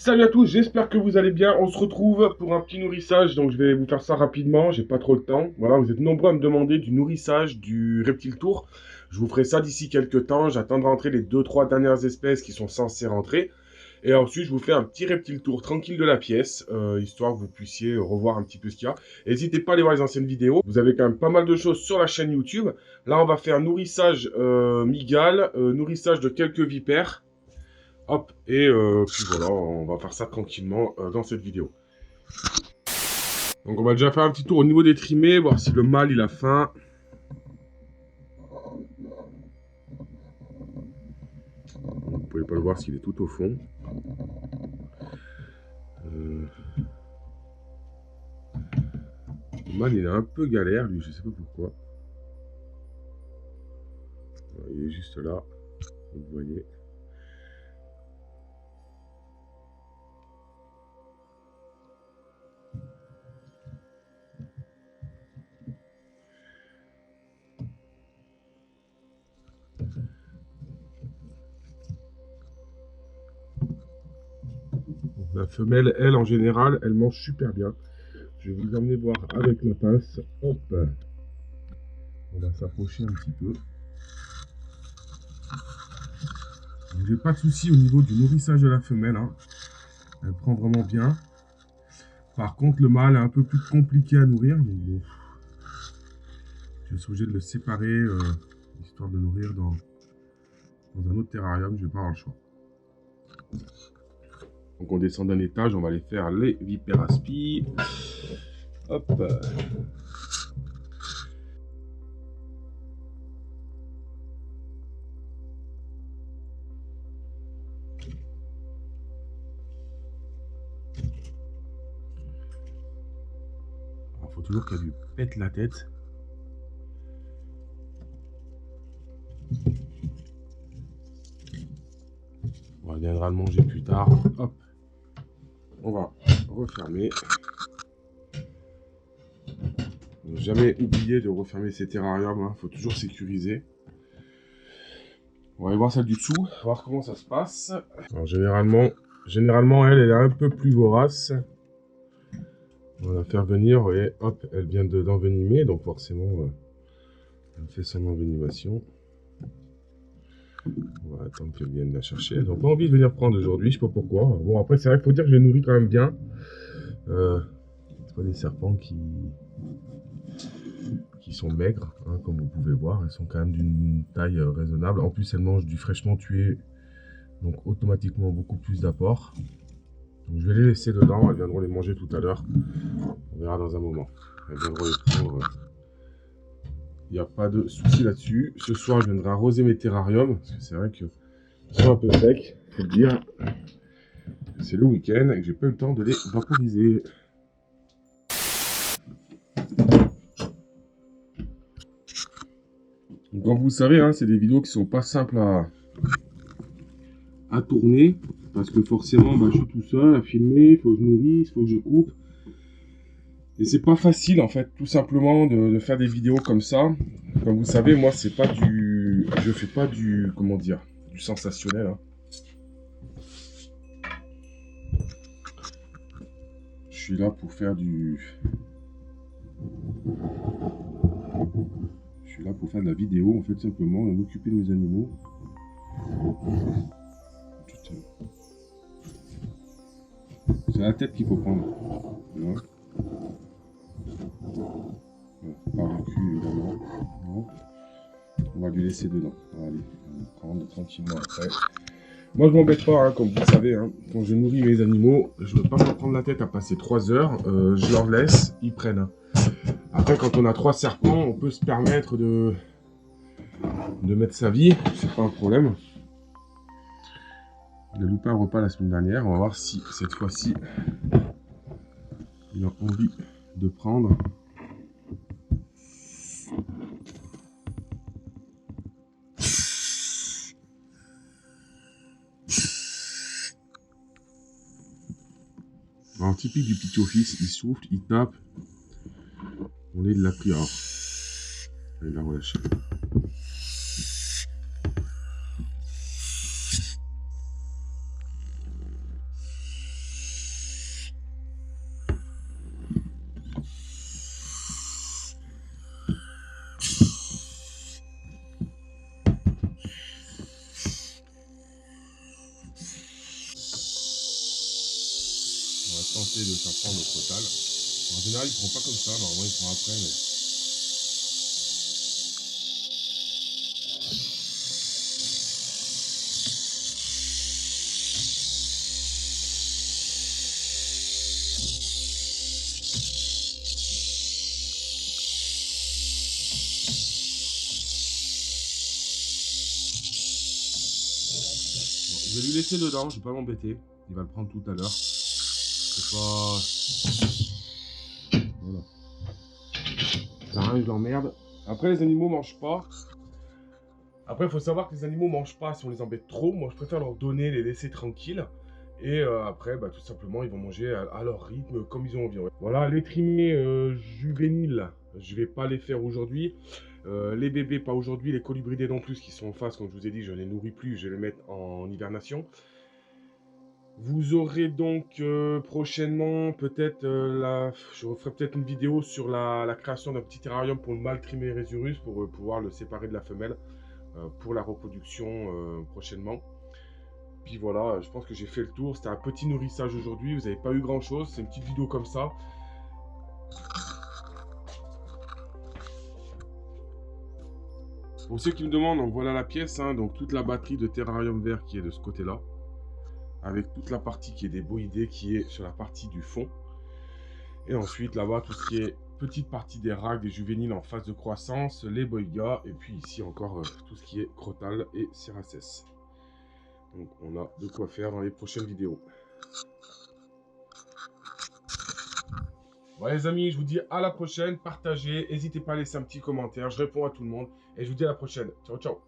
Salut à tous, j'espère que vous allez bien. On se retrouve pour un petit nourrissage, donc je vais vous faire ça rapidement, j'ai pas trop le temps. Voilà, vous êtes nombreux à me demander du nourrissage du Reptile Tour. Je vous ferai ça d'ici quelques temps, j'attends de rentrer les deux-trois dernières espèces qui sont censées rentrer. Et ensuite, je vous fais un petit Reptile Tour tranquille de la pièce, histoire que vous puissiez revoir un petit peu ce qu'il y a. N'hésitez pas à aller voir les anciennes vidéos, vous avez quand même pas mal de choses sur la chaîne YouTube. Là, on va faire nourrissage mygale, nourrissage de quelques vipères. Hop, et puis voilà, on va faire ça tranquillement dans cette vidéo. Donc on va déjà faire un petit tour au niveau des trimés, voir si le mâle il a faim. Vous pouvez pas le voir parce qu'il est tout au fond. Le mâle il est un peu galère lui, je sais pas pourquoi. Il est juste là, vous voyez. La femelle, elle, en général, elle mange super bien. Je vais vous emmener voir avec la pince. Hop. On va s'approcher un petit peu. J'ai pas de souci au niveau du nourrissage de la femelle. Hein. Elle prend vraiment bien. Par contre, le mâle est un peu plus compliqué à nourrir. Donc bon, je suis obligé de le séparer, histoire de nourrir dans un autre terrarium. Je vais pas avoir le choix. Donc on descend d'un étage, on va aller faire les vipères aspi. Hop. Il faut toujours qu'elle lui pète la tête. On reviendra le manger plus tard. Hop. On va refermer. Ne jamais oublier de refermer ces terrariums. Hein. Faut toujours sécuriser. On va aller voir celle du dessous, voir comment ça se passe. Alors, généralement elle est un peu plus vorace. On va la faire venir, vous voyez, hop, elle vient d'envenimer, donc forcément, elle fait son envenimation. On va attendre qu'elle vienne la chercher. Elles n'ont pas envie de venir prendre aujourd'hui, je sais pas pourquoi. Bon, après, c'est vrai qu'il faut dire que je les nourris quand même bien. C'est pas des serpents qui sont maigres, hein, comme vous pouvez voir. Elles sont quand même d'une taille raisonnable. En plus, elles mangent du fraîchement tué, donc automatiquement beaucoup plus d'apport. Donc je vais les laisser dedans, elles viendront les manger tout à l'heure. On verra dans un moment. Elles viendront les prendre. Il n'y a pas de souci là-dessus. Ce soir, je viendrai arroser mes terrariums. Parce que c'est vrai qu'ils sont un peu secs, faut le dire. C'est le week-end et que j'ai pas eu le temps de les vaporiser. Donc, comme vous le savez, hein, c'est des vidéos qui sont pas simples à tourner. Parce que forcément, bah, je suis tout seul à filmer, il faut que je nourrisse, il faut que je coupe. Et c'est pas facile en fait, tout simplement, de faire des vidéos comme ça. Comme vous savez, moi, c'est pas du... Je fais pas du... Comment dire? Du sensationnel. Hein. Je suis là pour faire du... Je suis là pour faire de la vidéo, en fait, simplement, et m'occuper de mes animaux. C'est la tête qu'il faut prendre. Voilà. Par le cul, évidemment. Voilà. On va lui laisser dedans. Allez, on va prendre tranquillement après. Moi, je m'embête pas, hein, comme vous le savez. Hein. Quand je nourris mes animaux, je ne veux pas me prendre la tête à passer 3 heures. Je leur laisse, ils prennent. Hein. Après, quand on a 3 serpents, on peut se permettre de mettre sa vie. C'est pas un problème. Il a loupé un repas la semaine dernière. On va voir si cette fois-ci, il a envie de prendre. Alors, typique du petit office, il souffle, il tape. On est de la prière. Allez, la relâcher. bouteille de safran de Crotal. En général, il prend pas comme ça, normalement il prend après, mais... Bon, je vais lui laisser dedans, je vais pas m'embêter. Il va le prendre tout à l'heure. C'est pas... Voilà. Ça rien, je l'emmerde. Après, les animaux mangent pas. Après, il faut savoir que les animaux mangent pas si on les embête trop. Moi, je préfère leur donner, les laisser tranquilles. Et après, bah, tout simplement, ils vont manger à leur rythme, comme ils ont envie. Ouais. Voilà, les trimés juvéniles, je vais pas les faire aujourd'hui. Les bébés, pas aujourd'hui. Les colibridés non plus, qui sont en face, comme je vous ai dit, je les nourris plus. Je vais les mettre en hibernation. Vous aurez donc prochainement peut-être je referai peut-être une vidéo sur la création d'un petit terrarium pour le mâle trimé Résurus pour pouvoir le séparer de la femelle pour la reproduction prochainement. Puis voilà, je pense que j'ai fait le tour. C'était un petit nourrissage aujourd'hui. Vous n'avez pas eu grand chose. C'est une petite vidéo comme ça. Pour ceux qui me demandent, donc voilà la pièce. Hein, donc toute la batterie de terrarium vert qui est de ce côté-là. Avec toute la partie qui est des boïdés qui est sur la partie du fond. Et ensuite là-bas tout ce qui est petite partie des racks, des juvéniles en phase de croissance, les boïgas. Et puis ici encore tout ce qui est crotal et céracès. Donc on a de quoi faire dans les prochaines vidéos. Voilà les amis, je vous dis à la prochaine, partagez, n'hésitez pas à laisser un petit commentaire, je réponds à tout le monde et je vous dis à la prochaine. Ciao ciao.